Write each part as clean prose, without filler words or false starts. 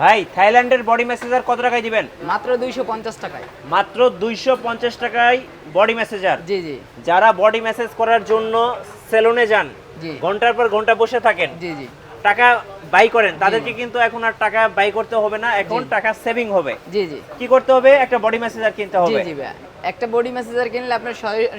ভাই থাইল্যান্ডের body massager কত টাকায় দিবেন? মাত্র 250 টাকায়। মাত্র 250 টাকায় বডি ম্যাসাজার। জি জি যারা বডি ম্যাসাজ করার জন্য সেলুনে যান, জি ঘন্টার পর ঘন্টা বসে থাকেন, জি জি টাকা বাই করেন, তাদেরকে কিন্তু এখন আর টাকা বাই করতে হবে না, এখন টাকা সেভিং হবে। জি জি কি করতে হবে? একটা বডি ম্যাসাজার কিনতে জি হবে। জি ভাই, একটা বডি ম্যাসাজার কিনলে আপনার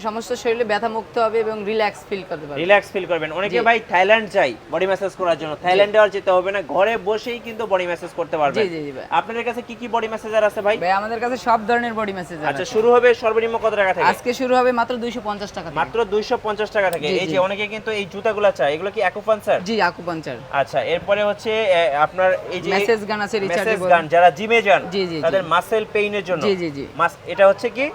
সমস্ত শরীরে ব্যথা মুক্ত হবে এবং রিল্যাক্স ফিল করতে পারবেন। রিল্যাক্স ফিল করবেন। অনেকে জি। ভাই থাইল্যান্ড যায় বডি ম্যাসাজ করার জন্য, থাইল্যান্ডে আর যেতে হবে না, ঘরে বসেই কিন্তু বডি ম্যাসাজ করতে পারবেন। জি জি জি ভাই। আপনাদের কাছে কি কি বডি ম্যাসাজার আছে ভাই? ভাই আমাদের কাছে সব ধরনের বডি ম্যাসাজার আচ্ছা, আছে। শুরু হবে সর্বনিম্ন কত টাকা থেকে? আজকে শুরু হবে মাত্র 250 টাকা থেকে। মাত্র 250 টাকা থেকে। জি, এই জি। যে অনেকে কিন্তু এই জুতাগুলো চায়, এগুলো কি অ্যাকুপাঞ্চার? জি আকুপাঞ্চার। আচ্ছা, এরপরে হচ্ছে আপনার এই যে মেসেজ গান আছে, মেসেজ রিচার্জেবল গান, যারা জিমে যান জি, জি, জি। তাদের মাসেল পেইনের জন্য। জি, জি, জি। এটা হচ্ছে কি?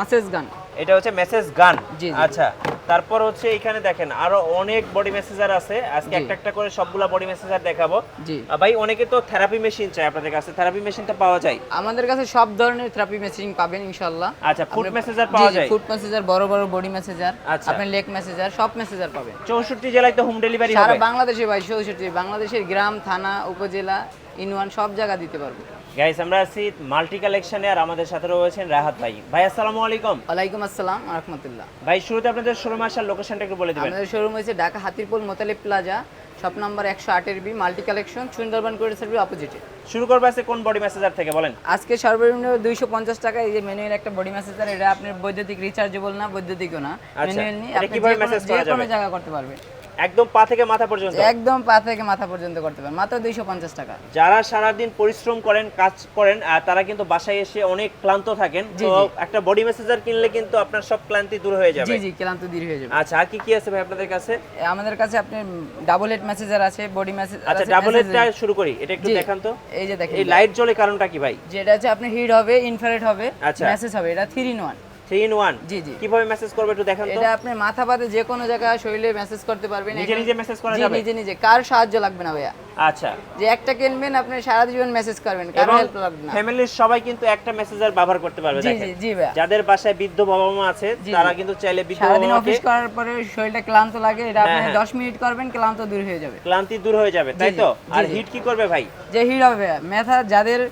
মেসেজ গান। এটা হচ্ছে মেসেজ গান। জি, জি। আচ্ছা, তারপর হচ্ছে এখানে দেখেন আরো অনেক বডি মেসেজার আছে। আজকে জি। একটা একটা করে সবগুলা বডি মেসেজার দেখাবো। জি। ভাই অনেকে তো থেরাপি মেশিন চায়, আপনাদের কাছে থেরাপি মেশিনটা পাওয়া যায়? আমাদের কাছে সব ধরনের থেরাপি মেসেজিং পাবেন ইনশাআল্লাহ। আচ্ছা, ফুট মেসেজার পাওয়া যায়? ফুট মেসেজার, বড় বড় বডি মেসেজার, আচ্ছা। আপনার লেগ মেসেজার, সব মেসেজার পাবেন। 64 জেলায় তো হোম ডেলিভারি সারা হবে? বাংলাদেশে ভাই, 64 বাংলাদেশের গ্রাম, থানা, উপজেলা, ইউনিয়ন সব জায়গা দিতে পারবো। গাইস, আমরা আছি মাল্টি কালেকশনে, আর আমাদের সাথে রয়েছেন রাহাত ভাই। ভাই আসসালামু আলাইকুম। ওয়ালাইকুম আসসালাম ওয়া রাহমাতুল্লাহ। ভাই শুরুতে আপনাদের শোরুম আসার লোকেশনটা একটু বলে দিবেন। আমাদের শোরুম হয়েছে Dhaka Hatirpool Motaleb plaza, shop number 108 B, multi collection, Sundarban courier service অপোজিটে। শুরু করবো আছে কোন বডি মেসেজার থেকে বলেন? আজকে সর্বনিম্ন 250 টাকা। এই যে ম্যানুয়াল একটা বডি মেসেজার, এটা আপনার বৈদ্যুতিক রিচার্জেবল না, বৈদ্যুতিকও না, আচ্ছা, ম্যানুয়াল নিয়ে এটা আপনি কিভাবে মেসেজ করা যে কোনো যাবে? জায়গা করতে পারবেন। একদম পা থেকে মাথা পর্যন্ত? একদম পা থেকে মাথা পর্যন্ত করতে পারবেন, মাত্র 250 টাকা। যারা সারাদিন পরিশ্রম করেন, কাজ করেন, আর তারা কিন্তু বাসায় এসে অনেক ক্লান্ত থাকেন, জি, তো জি। একটা বডি মেসেজার কিনলে কিন্তু আপনার সব ক্লান্তি দূর হয়ে যাবে। জি জি, ক্লান্ত দূর হয়ে যাবে। আচ্ছা, আর কি কি আছে ভাই আপনাদের কাছে? আমাদের কাছে আপনার ডাবল হেড মেসেজার আছে, বডি মেসেজার আচ্ছা, আছে। ডাবল হেডটা শুরু করি, এটা একটু জি। দেখান তো। এই যে দেখেন, এই লাইট জ্বলে কারণটা কি ভাই? যেটা হচ্ছে আপনার হিট হবে, ইনফ্রারেড হবে, আচ্ছা। মেসেজ হবে, এটা 3 in 1। 3 in 1? জি, জি। কিভাবে মেসেজ করবে একটু দেখান তো। এটা আপনি মাথা পাতে যে কোনো জায়গায় শরীরে মেসেজ করতে পারবেন। নিজে নিজে মেসেজ করা জি, যাবে? নিজে নিজে, কার সাহায্য লাগবে না ভাইয়া। আচ্ছা, যে একটা কিনবেন আপনি সারা জীবন মেসেজ করবেন, কার এবং হেল্প লাগবে না। ফ্যামিলির সবাই কিন্তু একটা মেসেজার ব্যবহার করতে পারবে। জি দেখেন, জি জি ভাইয়া। যাদের বাসায় বৃদ্ধ বাবা মা আছে, জি, তারা জি। কিন্তু চাইলে বৃদ্ধ সারাদিন বাবা অফিস মাকে করার পরে শরীরটা ক্লান্ত লাগে, এটা আপনি হ্যাঁ, হ্যাঁ। 10 মিনিট করবেন, ক্লান্ত দূর হয়ে যাবে। ক্লান্তি দূর হয়ে যাবে, তাই জি, তো? জি, আর জি। হিট কি করবে ভাই? যে হিট হবে ব্যথা, যাদের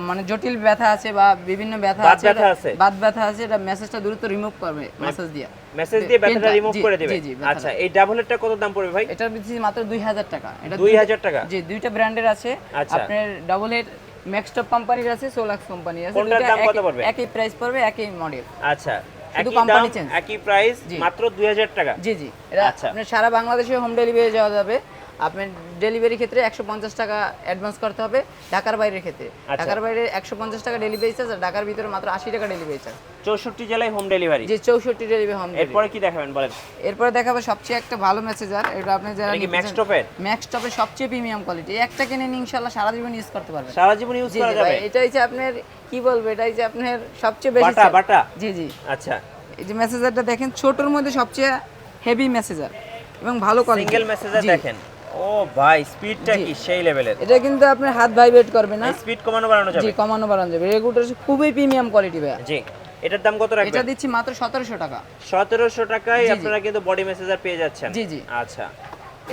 মানে জটিল ব্যথা আছে বা বিভিন্ন ব্যথা বাত আছে, ব্যথা আছে। বাত ব্যথা আছে, এটা মেসেজটা দ্রুত রিমুভ করবে মেসেজ দিয়ে। মেসেজ দিয়ে ব্যথাটা পেনটা- রিমুভ জি, করে দিবে। জি, জি, ব্যথাটা। আচ্ছা, এই ডাবল হেডটা কত দাম পড়বে ভাই? এটার দিচ্ছি মাত্র 2000 টাকা। এটা 2000 টাকা? জি, দুইটা ব্র্যান্ডের আছে। আচ্ছা। আপনার ডাবল হেড ম্যাক্সটপ কোম্পানির আছে, সোলাক্স কোম্পানির আছে। কোনটার দুইটা দাম কত পড়বে? একই প্রাইস পড়বে, একই মডেল। আচ্ছা, শুধু একই company দাম, change। একই প্রাইস, জি। মাত্র 2000 টাকা। জি জি, এটা আচ্ছা। আপনার সারা বাংলাদেশে হোম ডেলিভারি যাওয়া যাবে। আপনার ডেলিভারি ক্ষেত্রে 150 টাকা অ্যাডভান্স করতে হবে ঢাকার বাইরের ক্ষেত্রে। আচ্ছা। ঢাকার বাইরে 150 টাকা ডেলিভারি চার্জ, আর ঢাকার ভিতরে মাত্র 80 টাকা ডেলিভারি চার্জ। 64 জেলায় হোম ডেলিভারি। যে 64 ডেলিভারি হোম ডেলিভারি। এরপরে কি দেখাবেন বলেন? এরপরে দেখাবো সবচেয়ে একটা ভালো মেসেজার, এটা আপনি যারা এটা কি ম্যাক্সটপের? ম্যাক্সটপের সবচেয়ে প্রিমিয়াম কোয়ালিটি। একটা কিনে নিন, ইনশাআল্লাহ সারা জীবন ইউজ করতে পারবেন। সারা জীবন ইউজ জি করা জি যাবে? ভাই, এটা হচ্ছে আপনার কি বলবো, এটা হচ্ছে আপনার সবচেয়ে বেশি বাটা বাটা? জি জি। আচ্ছা, এই যে মেসেজারটা দেখেন, ছোটর মধ্যে সবচেয়ে হেভি মেসেজার এবং ভালো কোয়ালিটি। সিঙ্গেল মেসেজার দেখেন। ও ভাই, স্পিডটা জি। কি সেই লেভেলের! এটা কিন্তু আপনার হাত ভাইব্রেট করবে না। স্পিড কমানো বাড়ানো জি, যাবে? কমানো বাড়ানো যাবে। রেগুলেটর খুবই প্রিমিয়াম কোয়ালিটি ভাই। জি। এটার দাম কত এটা রাখবেন? দিচ্ছি মাত্র 1700 টাকা। 1700 টাকায় জি, জি। আপনারা কিন্তু বডি মেসেজার পেয়ে যাচ্ছেন। জি, জি। আচ্ছা,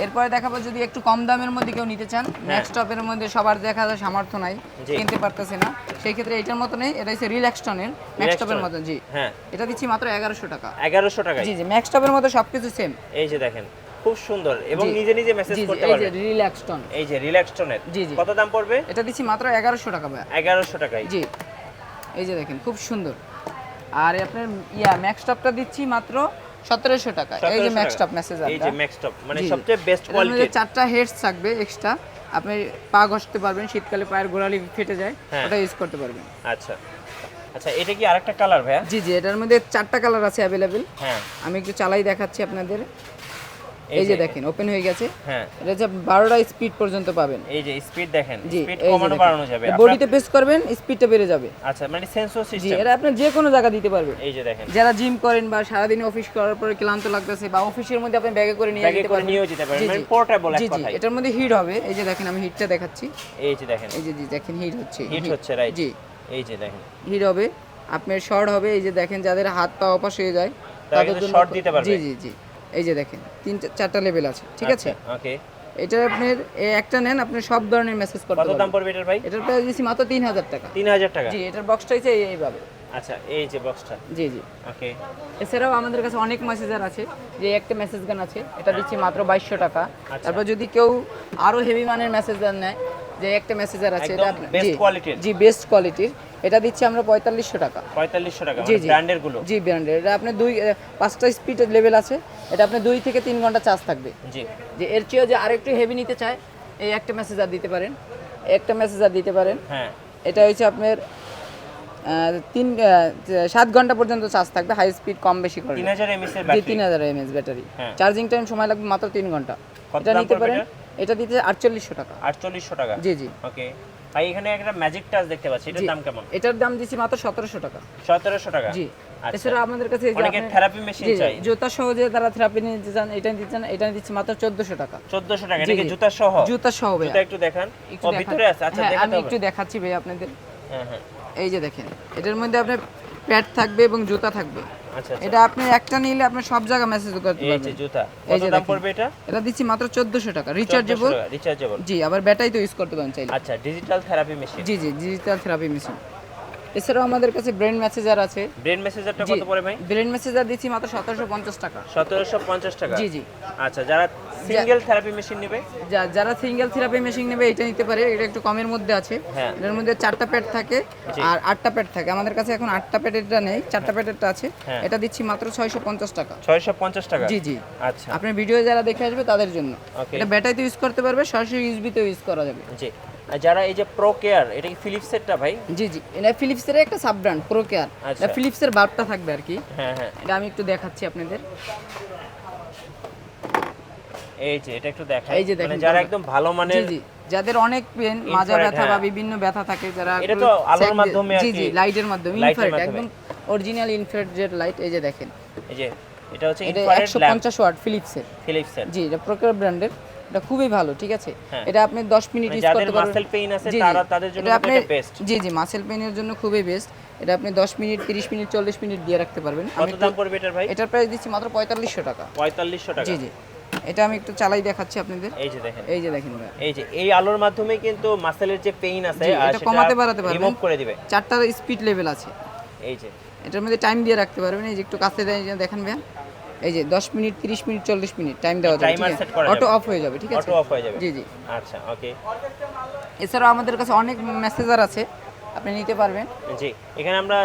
এরপরে দেখাবো যদি একটু কম দামের মধ্যে কেউ নিতে চান, ম্যাক্সটপের মধ্যে সবার দেখা যায় সামর্থ্য নাই, জি। কিনতে পারতেছে না, সেই ক্ষেত্রে এটার মতো নেই। এটা হচ্ছে রিল্যাক্সটনের ম্যাক্সটপের মতো। জি, হ্যাঁ, এটা দিচ্ছি মাত্র 1100 টাকা। 1100 টাকায়। জি জি, ম্যাক্সটপের মতো সবকিছু সেম। এই যে দেখেন, খুব সুন্দর, এবং জি। নিজে নিজে মেসেজ জি জি, করতে এই যে পারবেন। রিল্যাক্সটন। এই যে রিল্যাক্সটনের জি, জি। কত দাম পড়বে? এটা দিচ্ছি মাত্র 1100 টাকা ভাই। 1100 টাকায়। জি, এই যে দেখেন খুব সুন্দর। আর আপনার ম্যাক্সটপটা দিচ্ছি মাত্র 1700 টাকা। এই যে 1700 টাকা। ম্যাক্সটপ মেসেজার, এই যে ম্যাক্সটপ, মানে জি, জি। সবচেয়ে বেস্ট এটার মধ্যে কোয়ালিটি। 4টা হেডস থাকবে এক্সট্রা, আপনি পা ঘষতে পারবেন, শীতকালে পায়ের গোড়ালি ফেটে যায়, হ্যাঁ। ওটা ইউজ করতে পারবেন। আচ্ছা আচ্ছা, এটা কি আরেকটা কালার ভাইয়া? জি জি, এটার মধ্যে 4টা কালার আছে অ্যাভেলেবেল। হ্যাঁ, আমি একটু চালাই দেখাচ্ছি আপনাদের। এই যে দেখেন ওপেন হয়ে গেছে। হ্যাঁ, এটা হচ্ছে 12টা স্পিড পর্যন্ত পাবেন। এই যে স্পিড দেখেন, জি, স্পিড এই যে কমানো দেখেন। বাড়ানো যাবে। বডিতে প্রেস করবেন, স্পিডটা বেড়ে যাবে। আচ্ছা, মানে সেন্সর জি, সিস্টেম। এটা আপনি যে কোনো জায়গা দিতে পারবেন। এই যে দেখেন, যারা জিম করেন বা সারাদিন অফিস করার পরে ক্লান্ত লাগতেছে, বা অফিসের মধ্যে আপনি ব্যাগে করে নিয়ে ব্যাগে যেতে করে পারবেন। নিয়েও যেতে পারেন, জি, মানে জি। পোর্টেবল এক জি জি, কথায়। এটার মধ্যে হিট হবে। এই যে দেখেন আমি হিটটা দেখাচ্ছি। এই যে দেখেন, এই যে জি দেখেন হিট হচ্ছে। হিট হচ্ছে, রাইট? জি, এই যে দেখেন, হিট হবে, আপনার শর্ট হবে। এই যে দেখেন যাদের হাত পা অপাস হয়ে যায় তারা কিন্তু শর্ট দিতে পারবে। জি জি জি, এই যে দেখেন 3-4টা লেভেল আছে, ঠিক আছে। ওকে। এটা আপনার একটা নেন, আপনি সব ধরনের মেসেজ করতে কত দাম পারবেন। পড়বে এটার ভাই? এটার প্রাইস দিচ্ছি মাত্র 3000 টাকা। 3000 টাকা। জি, এটার বক্সটা হচ্ছে এইভাবে। আচ্ছা, এই যে বক্সটা। জি জি। ওকে। এছাড়াও আমাদের কাছে অনেক মেসেজার আছে, যে একটা মেসেজ গান আছে, এটা দিচ্ছি মাত্র 2200 টাকা। আচ্ছা। তারপর যদি কেউ আরো হেভি মানের মেসেজার নেয়, যে একটা মেসেজার আছে, এটা একদম বেস্ট কোয়ালিটির। জি বেস্ট কোয়ালিটির, এটা দিচ্ছি আমরা 4500 টাকা। 4500 টাকা জি মানে জি ব্র্যান্ডের গুলো। জি ব্র্যান্ডের। এটা আপনি 5টা স্পিড লেভেল আছে, এটা আপনি 2 থেকে 3 ঘন্টা চার্জ থাকবে। জি। যে এর চেয়েও যে আরেকটু হেভি নিতে চায়, এই একটা মেসেজার দিতে পারেন, একটা মেসেজার দিতে পারেন। হ্যাঁ। এটা হচ্ছে আপনার 7 ঘন্টা পর্যন্ত চার্জ থাকবে, হাই স্পিড কম বেশি করে। 3000 এমএস এর জি, ব্যাটারি। 3000 mAh battery. হ্যাঁ। চার্জিং টাইম সময় লাগবে মাত্র 3 ঘন্টা। কত এটা দাম নিতে পড়বে পারেন, এটা? এটা দিতে 4800 টাকা। 4800 টাকা। জি জি। ওকে ভাই, এখানে একটা ম্যাজিক টাচ দেখতে পাচ্ছি, এটার জি। দাম কেমন? এটার দাম দিচ্ছি মাত্র 1700 টাকা। 1700 টাকা। জি। আচ্ছা। এছাড়া আমাদের কাছে এই যে অনেকে আপনার- থেরাপি মেশিন জি, জি, চাই। জুতা সহ যে তারা থেরাপি নিতে চান, এটা নিতে চান, এটা দিচ্ছি মাত্র 1400 টাকা। 1400 টাকা। জি, এটা কি জি। জুতা সহ? জুতা সহ ভাই। জুতা একটু দেখান। একটু ও দেখান। ভিতরে আছে। আচ্ছা, হ্যাঁ, দেখাতে আমি হবে। একটু দেখাচ্ছি ভাই আপনাদের। হ্যাঁ হ্যাঁ। এই যে দেখেন, এটার মধ্যে আপনার প্যাড থাকবে এবং জুতা থাকবে। আচ্ছা আচ্ছা। এটা আপনি একটা নিলে আপনি সব জায়গায় মেসেজ করতে এই যে পারবেন। জুতা। এই কত যে দাম দেখেন। পড়বে এটা? এটা দিচ্ছি মাত্র 1400 টাকা, রিচার্জেবল। রিচার্জেবল। জি, আবার ব্যাটারি তো ইউজ করতে পারেন চাইলে। আচ্ছা, ডিজিটাল থেরাপি মেশিন। জি জি, ডিজিটাল থেরাপি মেশিন। এছাড়াও আমাদের কাছে ব্রেন মেসেজার আছে। ব্রেন মেসেজারটা কত পড়ে ভাই? ব্রেন মেসেজার দিচ্ছি মাত্র 1750 টাকা। 1750 টাকা। জি জি। আচ্ছা, যারা সিঙ্গেল থেরাপি মেশিন নেবে? যারা সিঙ্গেল থেরাপি মেশিন নেবে এটা নিতে পারে, এটা একটু কমের মধ্যে আছে। হ্যাঁ। এর মধ্যে 4টা প্যাড থাকে জি। আর 8টা প্যাড থাকে। আমাদের কাছে এখন 8টা প্যাডেরটা নেই, 4টা প্যাডেরটা আছে। হ্যাঁ। এটা দিচ্ছি মাত্র 650 টাকা। 650 টাকা। জি জি। আচ্ছা। আপনার ভিডিও যারা দেখে আসবে তাদের জন্য। Okay. এটা ব্যাটারিতে ইউজ করতে পারবে, সরাসরি ইউএসবি তে ইউজ করা যাবে। জি। আর যারা এই যে প্রো কেয়ার, এটা কি ফিলিপসেরটা ভাই? জি জি, এটা ফিলিপসের একটা সাব ব্র্যান্ড, প্রো কেয়ার। আচ্ছা। এটা ফিলিপসের বাল্বটা থাকবে আর কি। হ্যাঁ হ্যাঁ। এটা আমি একটু দেখাচ্ছি আপনাদের। এই যে এটা একটু দেখাই। এই যে দেখেন, মানে যারা একদম ভালো জি মানের। জি, যাদের অনেক পেন, মাজা Infrared, ব্যথা বা হ্যাঁ। বিভিন্ন ব্যথা থাকে, যারা এটা তো আলোর মাধ্যমে আর জি কি। জি, লাইটের মাধ্যমে, লাইটের ইনফ্রারেড, মাধ্যমে। একদম অরিজিনাল ইনফ্রারেড জেড লাইট। এই যে দেখেন, এই যে এটা হচ্ছে এটা ইনফ্রারেড ল্যাম্প 150 ওয়াট ফিলিপসের। ফিলিপসের। জি, এটা প্রো কেয়ার ব্র্যান্ডের। এটা খুবই ভালো, ঠিক আছে। হ্যাঁ। এটা আপনি 10 মিনিট মানে ইউজ যাদের করতে পারবেন। মাসেল পেইন আছে জি, জি। তাদের জন্য এটা কিন্তু এটা বেস্ট। জি জি, মাসেল পেইনের জন্য খুবই বেস্ট। এটা আপনি 10 মিনিট, 30 মিনিট, 40 মিনিট দিয়ে রাখতে পারবেন। কত দাম পড়বে এটার ভাই? এটার প্রাইস দিচ্ছি মাত্র 4500 টাকা। 4500 টাকা। জি জি। এটা আমি একটু চালাই দেখাচ্ছি আপনাদের। এই যে দেখেন। এই যে দেখেন ভাই, এই যে এই আলোর মাধ্যমে কিন্তু মাসেলের যে পেইন আছে জি, এটা সেটা কমাতে বাড়াতে পারবেন। রিমুভ করে দিবে। 4টা স্পিড লেভেল আছে। এই যে এটার মধ্যে টাইম দিয়ে রাখতে পারবেন। এই যে একটু কাছে দেখেন ভাই, এই যে 10 মিনিট, 30 মিনিট, 40 মিনিট টাইম দেওয়া যাবে। Timer set করা অটো যাবে। অফ হয়ে যাবে, ঠিক আছে। অটো অফ হয়ে যাবে। জি জি। আচ্ছা, ওকে। এছাড়াও আমাদের কাছে অনেক মেসেজার আছে, আপনি নিতে পারবেন। জি, এখানে আমরা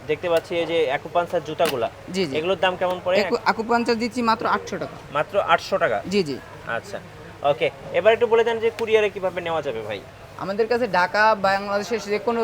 দেখতে পাচ্ছি এই যে অ্যাকুপাঞ্চার জুতাগুলা। জি জি। এগুলোর দাম কেমন পড়ে? আকুপাঞ্চার দিচ্ছি মাত্র 800 টাকা। মাত্র 800 টাকা। জি জি। আচ্ছা, ওকে। এবার একটু বলে দেন যে কুরিয়ারে কিভাবে নেওয়া যাবে ভাই? আমাদের কাছে ঢাকা, বাংলাদেশের যে কোনো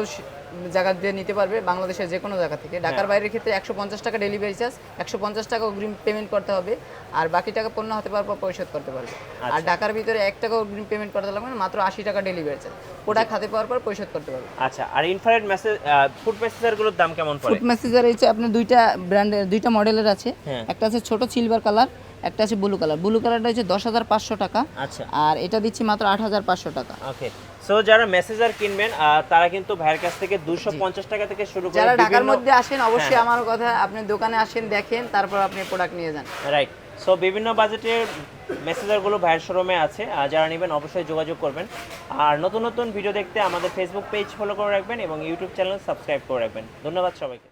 জায়গা দিয়ে নিতে পারবে, বাংলাদেশের যে কোনো জায়গা থেকে। ঢাকার বাইরের ক্ষেত্রে 150 টাকা ডেলিভারি চার্জ, 150 টাকা অগ্রিম পেমেন্ট করতে হবে, আর বাকি টাকা পণ্য হাতে পাওয়ার পর পরিশোধ করতে পারবে। আর ঢাকার ভিতরে 1 টাকা অগ্রিম পেমেন্ট করতে লাগবে না, মাত্র 80 টাকা ডেলিভারি চার্জ, প্রোডাক্ট হাতে পাওয়ার পর পরিশোধ করতে পারবে। আচ্ছা, আর ইনফ্রারেড মেসেজ ফুড মেসেজারগুলোর দাম কেমন পড়ে? ফুড মেসেজার হচ্ছে আপনার দুইটা ব্র্যান্ডের, দুইটা মডেলের আছে। হ্যাঁ। একটা আছে ছোট সিলভার কালার, একটা আছে ব্লু কালার। ব্লু কালারটা হচ্ছে 10,500 টাকা, আচ্ছা, আর এটা দিচ্ছি মাত্র 8,500 টাকা। ওকে। সো যারা মেসেজার কিনবেন তারা কিন্তু ভাইয়ের কাছ থেকে 250 টাকা থেকে শুরু করে যারা ঢাকার বিভিন্ন মধ্যে আসেন, অবশ্যই আমার কথা, আপনি দোকানে আসেন, দেখেন, তারপর আপনি প্রোডাক্ট নিয়ে যান। রাইট। সো বিভিন্ন বাজেটের মেসেজারগুলো ভাইয়ের শোরুমে আছে, আর যারা নেবেন অবশ্যই যোগাযোগ করবেন। আর নতুন নতুন ভিডিও দেখতে আমাদের ফেসবুক পেজ ফলো করে রাখবেন এবং ইউটিউব চ্যানেল সাবস্ক্রাইব করে রাখবেন। ধন্যবাদ সবাইকে।